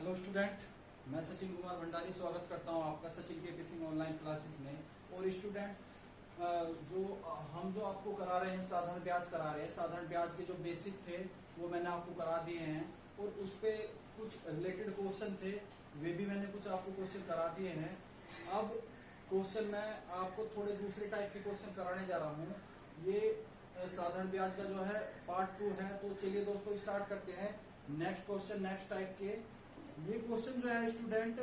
Hello student, मैं सचिन कुमार भंडारी स्वागत करता हूं आपका सचिन के पीसिंग ऑनलाइन क्लासेस में। और स्टूडेंट हम जो आपको करा रहे हैं साधारण ब्याज करा रहे हैं। साधारण ब्याज के जो बेसिक थे वो मैंने आपको करा दिए हैं और उस पे कुछ रिलेटेड क्वेश्चन थे, वे भी मैंने कुछ आपको क्वेश्चन करा दिए हैं। अब क्वेश्चन मैं आपको थोड़े दूसरे टाइप के क्वेश्चन कराने जा रहा हूँ। ये साधारण ब्याज का जो है पार्ट 2 है। तो चलिए दोस्तों स्टार्ट करते हैं। नेक्स्ट क्वेश्चन नेक्स्ट टाइप के ये क्वेश्चन जो है स्टूडेंट,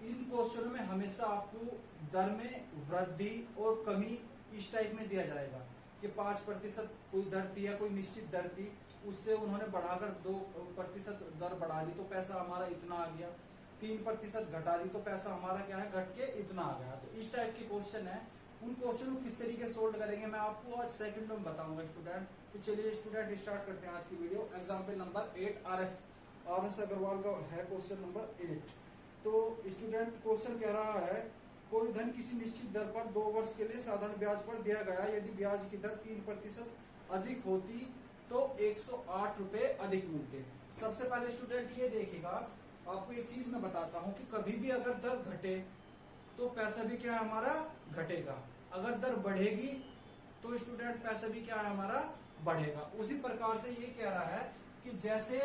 इन क्वेश्चनों में हमेशा आपको दर में वृद्धि और कमी इस टाइप में दिया जाएगा कि 5% कोई दर थी या कोई निश्चित दर थी, उससे उन्होंने बढ़ाकर 2% दर बढ़ा दी तो पैसा हमारा इतना आ गया, 3% घटा दी तो पैसा हमारा क्या है घट के इतना आ गया। तो इस टाइप के क्वेश्चन है। उन क्वेश्चन को किस तरीके से सोल्व करेंगे मैं आपको आज सेकंड में बताऊंगा स्टूडेंट। तो चलिए स्टूडेंट स्टार्ट करते हैं आज की video. Example number 8 R S Agarwal का है क्वेश्चन नंबर 8। तो स्टूडेंट क्वेश्चन कह रहा है कोई धन किसी निश्चित दर पर 2 वर्ष के लिए साधारण ब्याज पर दिया गया, यदि ब्याज की दर 3% अधिक होती तो 108 रुपए अधिक मिलते। सबसे पहले स्टूडेंट ये देखिएगा, आपको एक चीज मैं बताता हूं कि कभी भी अगर दर घटे तो पैसा भी क्या है हमारा घटेगा, अगर दर बढ़ेगी तो स्टूडेंट पैसा भी क्या है हमारा बढ़ेगा। उसी प्रकार से ये कह रहा है कि जैसे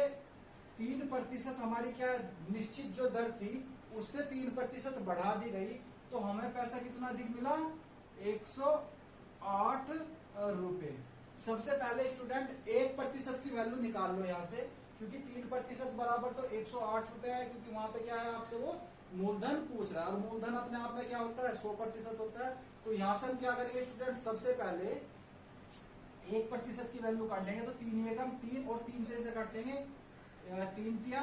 3% हमारी क्या निश्चित जो दर थी उससे 3% बढ़ा दी गई तो हमें पैसा कितना अधिक मिला 108 रुपए। सबसे पहले स्टूडेंट 1% की वैल्यू निकाल लो यहाँ से, क्योंकि 3% बराबर तो 108 रुपए है, क्योंकि वहां पे क्या है आपसे वो मूलधन पूछ रहा है और मूलधन अपने आप में क्या होता है 100% होता है। तो यहाँ से हम क्या करेंगे स्टूडेंट, सबसे पहले 1% की वैल्यू काटेंगे तो 3 एकम 3 और 3 से इसे काटेंगे 3 तिया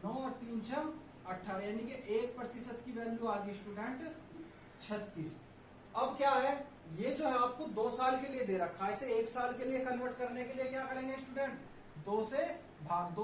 9 और 3 छम 18, यानी कि 1% की वैल्यू आ गई स्टूडेंट 36। अब क्या है ये जो है आपको 2 साल के लिए दे रखा है, इसे 1 साल के लिए कन्वर्ट करने के लिए क्या करेंगे स्टूडेंट 2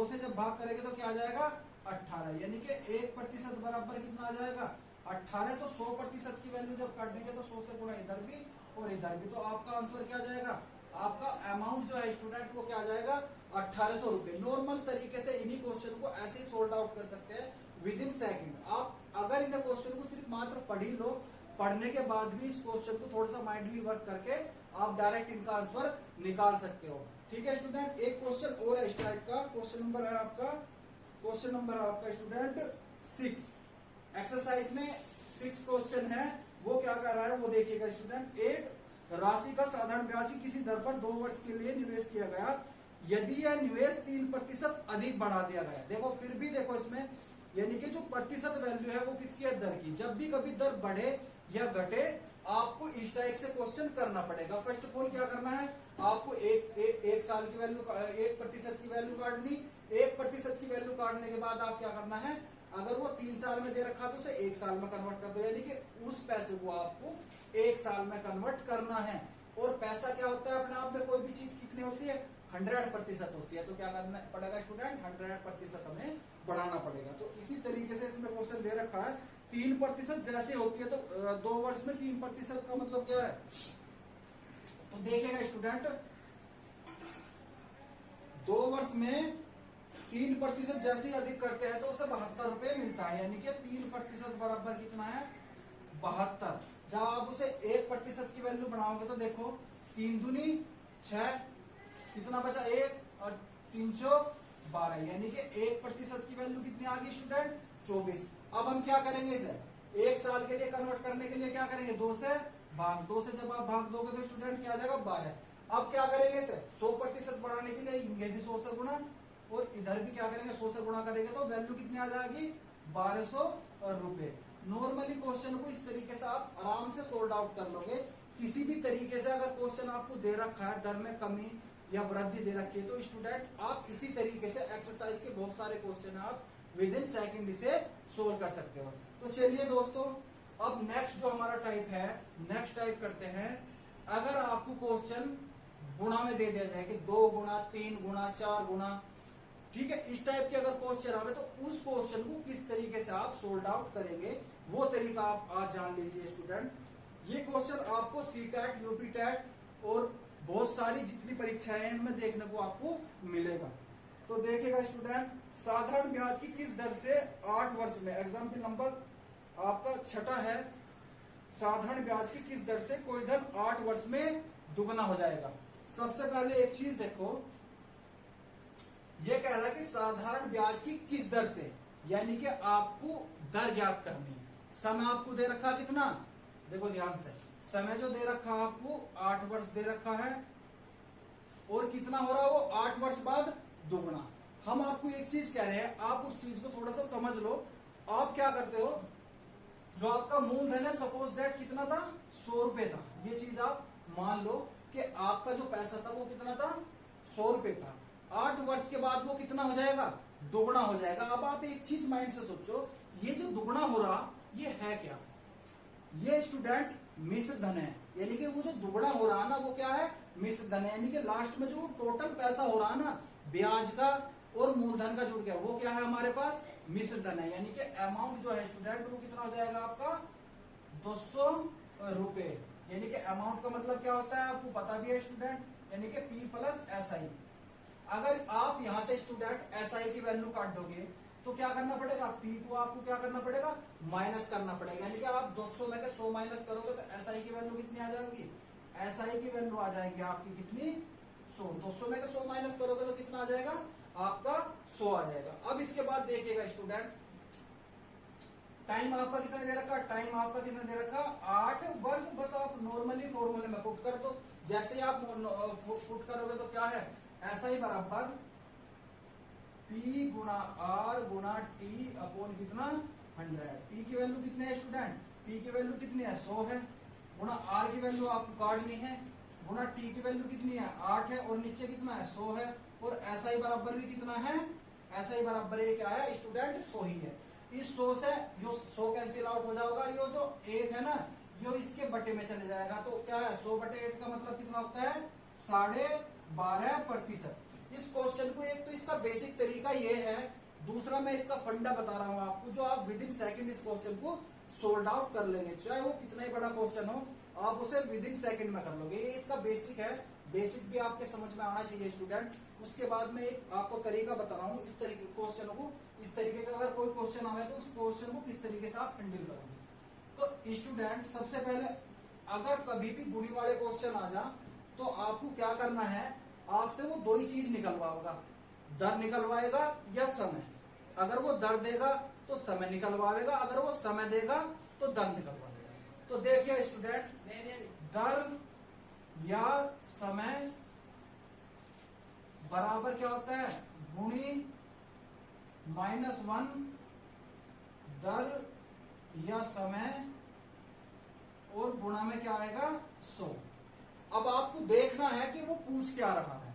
से जब भाग करेंगे तो क्या आ जाएगा 18, यानी कि 1% बराबर कितना आ जाएगा 18। तो 100% की वैल्यू जब काटेंगे तो 100 से गुणा इधर भी और इधर भी, तो आपका आंसर क्या आ जाएगा, आपका अमाउंट जो है स्टूडेंट वो क्या आ जाएगा 1800 रुपए। नॉर्मल तरीके से इन्हीं क्वेश्चन को ऐसे ही सोल्व आउट कर सकते हैं विद इन सेकेंड। आप अगर इन क्वेश्चन को सिर्फ मात्र पढ़ ही लो, पढ़ने के बाद भी इस क्वेश्चन को थोड़ा सा माइंडली वर्क करके आप डायरेक्ट इनका आंसर निकाल सकते हो। ठीक है स्टूडेंट, एक क्वेश्चन और है इस टाइप का। क्वेश्चन नंबर है आपका स्टूडेंट 6। एक्सरसाइज में 6 क्वेश्चन है, वो क्या कर रहा है वो देखिएगा स्टूडेंट। एक राशि का साधारण ब्याज की किसी दर पर 2 वर्ष के लिए निवेश किया गया, यदि यह निवेश 3% अधिक बढ़ा दिया गया। देखो फिर भी देखो इसमें, यानी कि जो प्रतिशत वैल्यू है वो किसकी है दर की। जब भी कभी दर बढ़े या घटे आपको इस टाइप से क्वेश्चन करना पड़ेगा। फर्स्ट ऑफ ऑल क्या करना है आपको एक साल की वैल्यू 1% की वैल्यू काटनी। 1% की वैल्यू काटने के बाद आप क्या करना है, अगर वो 3 साल में दे रखा तो उसे 1 साल में कन्वर्ट कर दो, यानी कि उस पैसे को आपको 1 साल में कन्वर्ट करना है। और पैसा क्या होता है अपने आप में, कोई भी चीज कितनी होती है 100% होती है। तो क्या करना पड़ेगा स्टूडेंट 100% हमें बढ़ाना पड़ेगा। तो इसी तरीके से इसमें क्वेश्चन दे रखा है 3% जैसे होती है तो 2 वर्ष में 3% का मतलब क्या है। तो देखेगा स्टूडेंट 2 वर्ष में 3% जैसे अधिक करते हैं तो उसे 72 रुपए मिलता है, यानी कि 3% बराबर कितना है 72। जब आप उसे 1% की वैल्यू बनाओगे तो देखो 3 दूनी 6, कितना बचा 1 और 3 चौक 12, यानी कि 1% की वैल्यू कितनी आ गई स्टूडेंट 24। अब हम क्या करेंगे इसे 1 साल के लिए कन्वर्ट करने के लिए क्या करेंगे 2 से जब आप भाग दोगे तो स्टूडेंट क्या आ जाएगा 12। अब क्या करेंगे इसे 100% बढ़ाने के लिए ये भी 100 से गुणा और इधर भी क्या करेंगे 100 से गुणा करेंगे तो वैल्यू कितनी आ जाएगी 1200 रुपए। नॉर्मली क्वेश्चन को इस तरीके से आप आराम से सोल्व आउट कर लोगे। किसी भी तरीके से अगर क्वेश्चन आपको दे रखा है दर में कमी या वृद्धि दे रखी है तो स्टूडेंट आप इसी तरीके से एक्सरसाइज के बहुत सारे क्वेश्चन आप विद इन सेकेंड इसे सोल्व कर सकते हो। तो चलिए दोस्तों, अब नेक्स्ट जो हमारा टाइप है, नेक्स्ट टाइप करते हैं। अगर आपको क्वेश्चन गुणा में दे दिया जाए कि 2 गुणा 3 गुणा 4 गुणा, ठीक है, इस टाइप के अगर क्वेश्चन आवे तो उस क्वेश्चन को किस तरीके से आप सोल्व आउट करेंगे वो तरीका आप आज जान लीजिए स्टूडेंट। ये क्वेश्चन आपको सीटेट यूपीटेट और बहुत सारी जितनी परीक्षाएं हैं इनमें देखने को आपको मिलेगा। तो देखिएगा स्टूडेंट, साधारण ब्याज की किस दर से 8 वर्ष में, एग्जाम्पल नंबर आपका छठा है, साधारण ब्याज की किस दर से कोई धन 8 वर्ष में दुगना हो जाएगा। सबसे पहले एक चीज देखो, ये कह रहा है कि साधारण ब्याज की किस दर से, यानी कि आपको दर ज्ञात करनी है। समय आपको दे रखा कितना, देखो ध्यान से, समय जो दे रखा आपको 8 वर्ष दे रखा है, और कितना हो रहा है वो 8 वर्ष बाद दुगना। हम आपको एक चीज कह रहे हैं, आप उस चीज को थोड़ा सा समझ लो। आप क्या करते हो, जो आपका मूलधन है, सपोज दैट कितना था, 100 रुपए था। ये चीज आप मान लो कि आपका जो पैसा था वो कितना था, 100 रुपए था। 8 वर्ष के बाद वो कितना हो जाएगा, दुगना हो जाएगा। अब आप एक चीज माइंड से सोचो, ये जो दुगना हो रहा ये है क्या, ये स्टूडेंट मिश्र धन है, यानी कि वो जो दुगना हो रहा है ना वो क्या है, मिश्र धन है। यानी कि लास्ट में जो टोटल पैसा हो रहा है ना, ब्याज का और मूलधन का जुड़ गया, वो क्या है हमारे पास, मिश्र धन है। यानी कि अमाउंट जो है स्टूडेंट वो कितना हो जाएगा आपका, 200 रुपए। यानी कि अमाउंट का मतलब क्या होता है आपको पता भी है स्टूडेंट, यानी कि P प्लस SI। अगर आप यहां से स्टूडेंट SI की वैल्यू काट दोगे तो क्या करना पड़ेगा, P को आपको क्या करना पड़ेगा, माइनस करना पड़ेगा। यानी कि आप 200 में 100 माइनस करोगे तो SI की वैल्यू कितनी आ जाएगी, SI की वैल्यू आ जाएगी आपकी कितनी, 100। 200 में 100 माइनस करोगे तो कितना आ जाएगा आपका, 100 आ जाएगा। अब इसके बाद देखिएगा स्टूडेंट, टाइम आपका कितना दे रखा, टाइम आपका कितना दे रखा, 8 वर्ष। बस आप नॉर्मली फॉर्मूले में पुट कर दो, जैसे आप पुट करोगे तो क्या है, SI बराबर P गुणा R गुणा T अपॉन कितना 100। P की वैल्यू कितनी है स्टूडेंट, P की वैल्यू कितनी है, 100 है, गुणा R की वैल्यू आपको काटनी है, गुणा T की वैल्यू कितनी है, 8 है, और नीचे कितना है, 100 है, और SI बराबर भी कितना है, SI बराबर ये क्या है स्टूडेंट, 100 ही है। इस 100 से जो 100 कैंसिल आउट हो जाएगा, ये जो 8 है ना, ये इसके बटे में चले जाएगा, तो क्या है 100 बटे 8 का मतलब कितना होता है, 12.5%। इस क्वेश्चन को, एक तो इसका बेसिक तरीका ये है, दूसरा मैं इसका फंडा बता रहा हूं आपको, जो आप विद इन सेकंड इस क्वेश्चन को सोल्ड आउट कर लेंगे, चाहे वो कितना ही बड़ा क्वेश्चन हो, आप उसे विद इन सेकंड में कर लोगे। ये इसका बेसिक है, बेसिक भी आपके समझ में आना चाहिए स्टूडेंट। उसके बाद में एक आपको तरीका बता रहा हूँ, इस तरीके क्वेश्चन को, इस तरीके का अगर कोई क्वेश्चन आवे तो उस क्वेश्चन को किस तरीके से आप हैंडल करोगे। तो स्टूडेंट सबसे पहले अगर कभी भी गुणी वाले क्वेश्चन आ जा तो आपको क्या करना है, आपसे वो दो ही चीज निकलवाएगा, दर निकलवाएगा या समय। अगर वो दर देगा तो समय निकलवाएगा, अगर वो समय देगा तो दर निकलवाएगा। तो देखिए स्टूडेंट, दर या समय बराबर क्या होता है, गुणी -1 दर या समय, और गुणा में क्या आएगा 100। अब आपको देखना है कि वो पूछ क्या रहा है।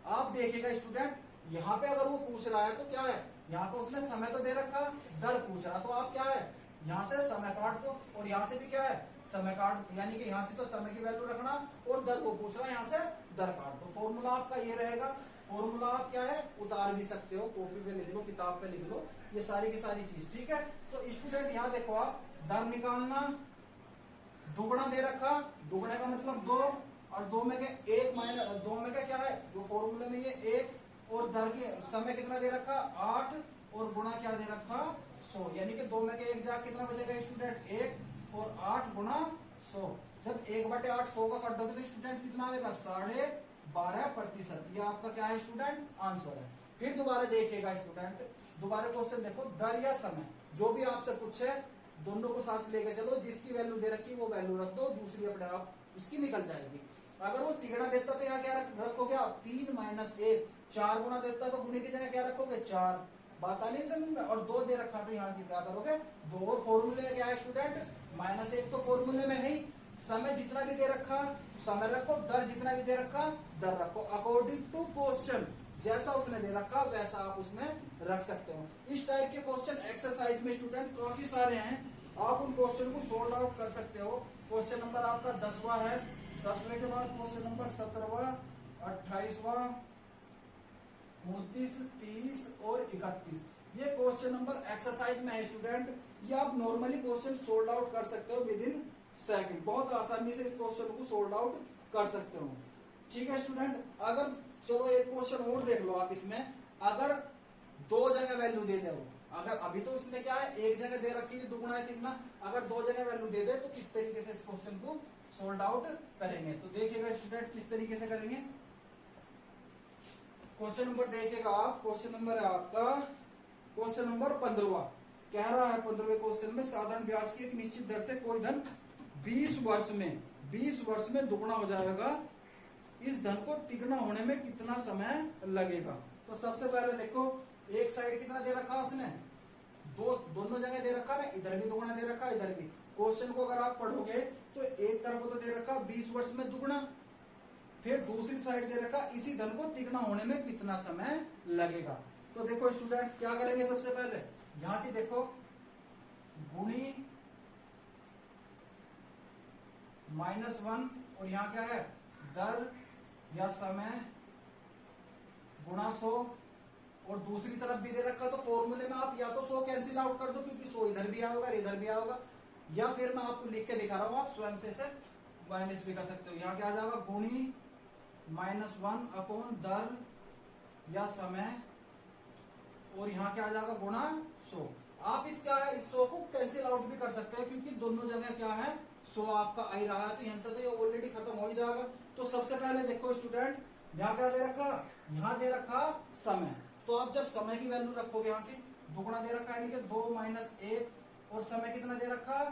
आप देखिएगा स्टूडेंट, यहाँ पे अगर वो पूछ रहा है तो क्या है, यहाँ पे उसने समय तो दे रखा, दर पूछ रहा, तो आप क्या है यहाँ से समय काट दो, और यहाँ से भी क्या है समय काट दो, यानी कि यहाँ से तो समय की वैल्यू रखना, और दर को पूछ रहा है, यहाँ से दर काट दो। फॉर्मूला आपका ये रहेगा। फॉर्मूला आप क्या है उतार भी सकते हो, कॉपी पे लिख लो, किताब पे लिख लो, ये सारी की सारी चीज, ठीक है। तो स्टूडेंट यहाँ देखो, आप दर निकालना, दुगना दे रखा, दुगने का मतलब 2, और 2 में के 1 माइनस 2 में क्या है, जो फॉर्मूले में ये 1, और दर के समय कितना दे रखा 8, और गुणा क्या दे रखा 100, यानी कि 2 में के 1 जा कितना बचेगा स्टूडेंट 1, और 8 गुणा 100। जब 1/8 100 का काट दोगे तो स्टूडेंट कितना आएगा 12.5%। ये आपका क्या है स्टूडेंट आंसर है। फिर दोबारा देखिएगा स्टूडेंट, दोबारा क्वेश्चन देखो, दर या समय जो भी आपसे पूछे दोनों को साथ लेके चलो, जिसकी वैल्यू दे रखी वो वैल्यू रख दो, दूसरी अपने आप उसकी निकल जाएगी। अगर वो तिगड़ा देता तो यहाँ क्या रखोगे आप 3 - 1, 4 गुना देता तो गुणे की जगह क्या रखोगे 4, बात आ नहीं समझ में। और 2 दे रखा तो यहाँ की क्या करोगे 2, और फॉर्मूले में क्या है स्टूडेंट -1 तो फॉर्मूले में है ही, समय जितना भी दे रखा समय रखो, दर जितना भी दे रखा दर रखो, अकॉर्डिंग टू क्वेश्चन जैसा उसने दे रखा वैसा आप उसमें रख सकते हो। इस टाइप के क्वेश्चन एक्सरसाइज में स्टूडेंट काफी सारे हैं, आप उन क्वेश्चन को सॉल्व आउट कर सकते हो। क्वेश्चन नंबर आपका 10वां है, 10वें के बाद क्वेश्चन नंबर 17वां, 28वां, 29, 30 और 31, ये क्वेश्चन नंबर एक्सरसाइज में है स्टूडेंट। ये आप नॉर्मली क्वेश्चन सोल्व आउट कर सकते हो विद इन सेकंड, बहुत आसानी से इस क्वेश्चन को सोल्व आउट कर सकते हो, ठीक है स्टूडेंट। अगर चलो एक क्वेश्चन और देख लो आप इसमें, अगर दो जगह वैल्यू दे दे वो, अगर अभी तो इसमें क्या है एक जगह दे रखी है दुगुना है तिगुना, अगर दो जगह वैल्यू दे दे तो किस तरीके से इस क्वेश्चन को सोल्व आउट करेंगे। तो देखिएगा स्टूडेंट किस तरीके से करेंगे। क्वेश्चन नंबर देखिएगा आप, क्वेश्चन नंबर है आपका क्वेश्चन नंबर 15वां, कह रहा है 15वें क्वेश्चन में साधारण ब्याज की एक निश्चित दर से कोई धन 20 वर्ष में दुगुना हो जाएगा, इस धन को तिगुना होने में कितना समय लगेगा। तो सबसे पहले देखो एक साइड कितना दे रखा उसने, दोनों जगह दे रखा ना, इधर भी दुगुना दे रखा इधर भी। क्वेश्चन को अगर आप पढ़ोगे तो एक तरफ तो दे रखा 20 वर्ष में दुगुना, फिर दूसरी साइड दे रखा इसी धन को तिगुना होने में कितना समय लगेगा। तो देखो स्टूडेंट क्या करेंगे, सबसे पहले यहां से देखो गुणी -1 और यहां क्या है दर या समय गुणा 100, और दूसरी तरफ भी दे रखा तो फॉर्मूले में आप या तो 100 कैंसिल आउट कर दो क्योंकि 100 इधर भी आएगा इधर भी आएगा, या फिर मैं आपको लिख के दिखा रहा हूं आप स्वयं से माइनस भी कर सकते हो। यहाँ क्या आ जाएगा गुणी -1 अपॉन दर या समय, और यहाँ क्या आ जाएगा गुणा 100। आप इस 100 को कैंसिल आउट भी कर सकते हो क्योंकि दोनों जगह क्या है 100 आपका आ ही रहा है, तो यहाँ से तो ये ऑलरेडी खत्म हो ही जाएगा। तो सबसे पहले देखो स्टूडेंट यहाँ क्या दे रखा, यहाँ दे रखा समय, तो आप जब समय की वैल्यू रखोगे यहाँ से दुगुना दे रखा है 2 - 1 और समय कितना दे रखा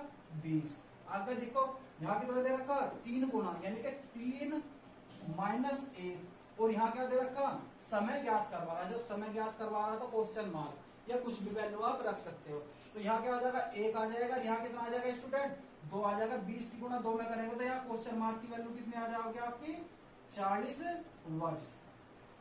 20। आगे देखो यहाँ कितना दे रखा 3 गुना यानी कि 3 - 1 और यहाँ क्या दे रखा समय ज्ञात करवा रहा है। जब समय ज्ञात करवा रहा तो क्वेश्चन मार्क या कुछ भी वैल्यू आप रख सकते हो। तो यहाँ क्या आ जाएगा 1 आ जाएगा, यहाँ कितना आ जाएगा स्टूडेंट 2 आ जाएगा। 20 की गुणा 2 में करेंगे तो यहाँ क्वेश्चन मार्क की वैल्यू कितनी आ जाओगे आपकी 40 वर्ष।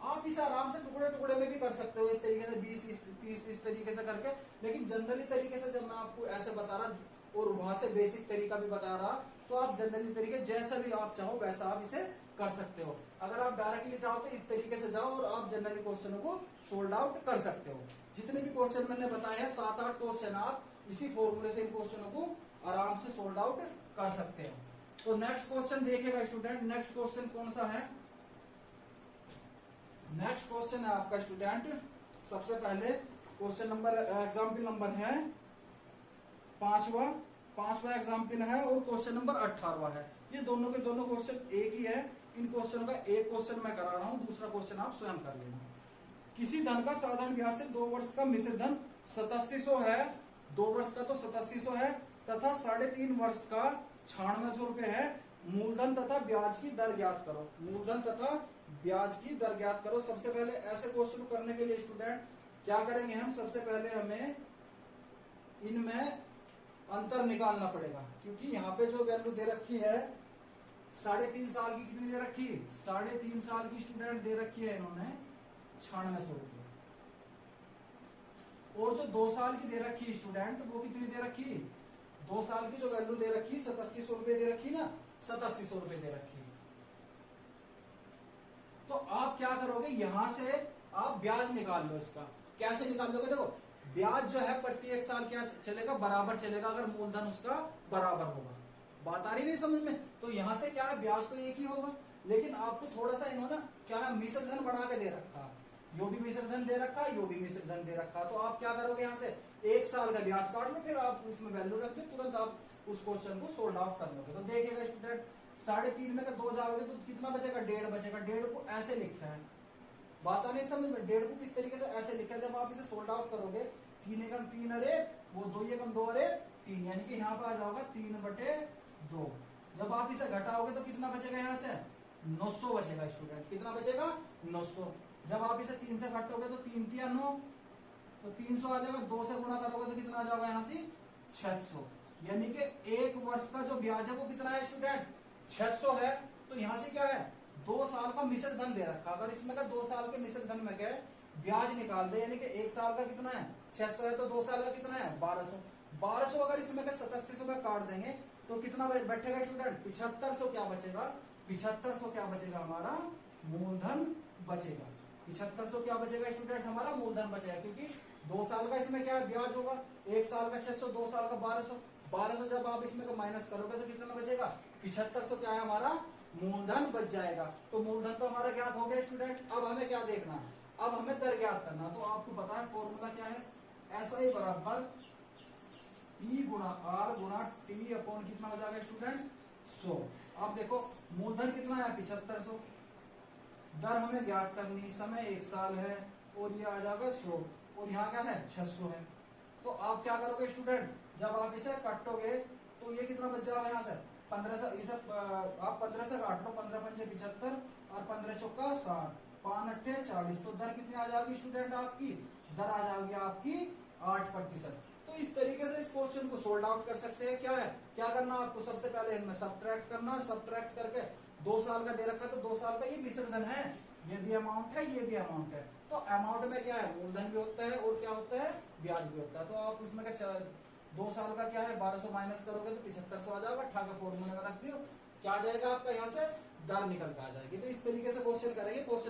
आप इसे आराम से टुकड़े टुकड़े में भी कर सकते हो इस तरीके से 20 30 इस तरीके से करके, लेकिन जनरली तरीके से जब मैं आपको ऐसे बता रहा और वहां से बेसिक तरीका भी बता रहा तो आप जनरली तरीके जैसा भी आप चाहो वैसा आप इसे कर सकते हो। अगर आप डायरेक्टली चाहो तो इस तरीके से जाओ और आप जनरली क्वेश्चनों को सोल्व आउट कर सकते हो। जितने भी क्वेश्चन मैंने बताए हैं 7-8 क्वेश्चन आप इसी फॉर्मूले से इन क्वेश्चनों को आराम से सोल्व आउट कर सकते हो। तो नेक्स्ट क्वेश्चन देखिएगा स्टूडेंट, नेक्स्ट क्वेश्चन कौन सा है, नेक्स्ट क्वेश्चन है आपका स्टूडेंट सबसे पहले क्वेश्चन नंबर एग्जाम्पल नंबर है 5वां एग्जाम्पल है और क्वेश्चन नंबर 18वां है। ये दोनों के दोनों क्वेश्चन एक ही है। इन क्वेश्चन का एक क्वेश्चन मैं करा रहा हूं, दूसरा क्वेश्चन आप स्वयं कर लेना। किसी धन का साधारण ब्याज से 2 वर्ष का मिश्र धन 8700 है, 2 वर्ष का तो 8700 है तथा 3.5 वर्ष का 9600 रुपए है। मूलधन तथा ब्याज की दर ज्ञात करो, मूलधन तथा ब्याज की दर ज्ञात करो। सबसे पहले ऐसे क्वेश्चन करने के लिए स्टूडेंट क्या करेंगे हम, सबसे पहले हमें इनमें अंतर निकालना पड़ेगा क्योंकि यहाँ पे जो वैल्यू दे रखी है 3.5 साल की कितनी दे रखी, 3.5 साल की स्टूडेंट दे रखी है इन्होंने 9600 रुपये, और जो 2 साल की दे रखी स्टूडेंट वो कितनी दे रखी, 2 साल की जो वैल्यू दे रखी 8700 रुपये दे रखी ना, 8700 रुपये दे रखी। तो आप क्या करोगे, यहां से आप ब्याज निकाल लो। इसका कैसे निकाल लोगे, देखो ब्याज जो है प्रति एक साल क्या चलेगा, बराबर चलेगा अगर मूलधन उसका बराबर होगा। बात आ रही नहीं समझ में। तो यहां से क्या है ब्याज तो एक ही होगा, लेकिन आपको थोड़ा सा इन्होंने क्या है मिश्र धन बढ़ा के दे रखा, यो भी मिश्र धन दे रखा, यो भी मिश्र धन दे रखा। तो आप क्या करोगे, यहाँ से 1 साल का ब्याज काट लो, फिर आप उसमें वैल्यू रख दो, तुरंत आप उस क्वेश्चन को सोल्व आउट कर लोगे। तो देखिएगा स्टूडेंट 3.5 में 2 जाओगे तो कितना बचेगा, 1.5 बचेगा। 1.5 को ऐसे लिखा है, बात आने समझ में, 1.5 को किस तरीके से ऐसे लिखा है। जब आप इसे सोल्व आउट करोगे 3 एकम 3 अरे वो 2 एकम 2 अरे 3, यानी कि यहाँ पे आ जाओगा 3/2। जब आप इसे घटाओगे तो कितना बचेगा, यहाँ से 900 बचेगा स्टूडेंट। कितना बचेगा 900। जब आप इसे 3 से काटोगे तो 3 3 9, तो 300 आ जाएगा। 2 से गुणा करोगे तो कितना आ जाएगा यहाँ से 600, यानी कि 1 वर्ष का जो ब्याज है वो कितना है स्टूडेंट 600 है। तो यहाँ से क्या है 2 साल का मिश्र धन दे रखा। अगर इसमें का 2 साल के मिश्र धन में क्या ब्याज निकाल दे, यानी कि 1 साल का कितना है 600 है, तो 2 साल का कितना है 1200। 1200 अगर इसमें का 8700 में काट देंगे तो कितना बैठेगा स्टूडेंट 7500। क्या बचेगा 7500, क्या बचेगा हमारा मूलधन बचेगा। 7500 क्या बचेगा स्टूडेंट हमारा मूलधन बचेगा, क्योंकि 2 साल का इसमें क्या है ब्याज होगा, 1 साल का 600, 2 साल का 1200। 1200 जब आप इसमें का माइनस करोगे तो कितना बचेगा 7500, क्या है हमारा मूलधन बच जाएगा। तो मूलधन तो हमारा ज्ञात हो गया स्टूडेंट। अब हमें क्या देखना है, अब हमें दर ज्ञात करना, तो आपको पता है फॉर्मूला क्या है, SI बराबर P गुणा R गुणा T अपॉन कितना हो जाएगा स्टूडेंट 100। अब देखो मूलधन कितना है 7500, दर हमें ज्ञात करनी, समय 1 साल है और ये आ जाएगा 100 और यहाँ क्या है 600 है। तो आप क्या करोगे स्टूडेंट, जब आप इसे काटोगे तो ये कितना बच जाएगा यहाँ से 15 से, इसे आप 15 से काट लो, 15 पंचे 75 और 15 चौका 60, 5 अट्ठे 40, तो दर कितनी आ जाएगी स्टूडेंट आपकी, दर आ जाएगी आपकी 8%। तो इस तरीके से इस क्वेश्चन को सोल्व आउट कर सकते हैं। क्या है, क्या करना आपको, सबसे पहले इनमें सब्ट्रैक्ट करना, सब्ट्रैक्ट करके 2 साल का दे रखा तो 2 साल का ये मिश्र धन है, ये भी अमाउंट है ये भी अमाउंट है। तो अमाउंट में क्या है, मूलधन भी होता है और क्या होता है, ब्याज भी होता है। तो आप उसमें क्या 2 साल का क्या है 1200 माइनस करोगे तो 7500 आ जाएगा, 18 का फॉर्मूले में रख दियो, क्या आ जाएगा आपका यहाँ से दर निकल के आ जाएगी। तो इस तरीके से क्वेश्चन करेंगे। क्वेश्चन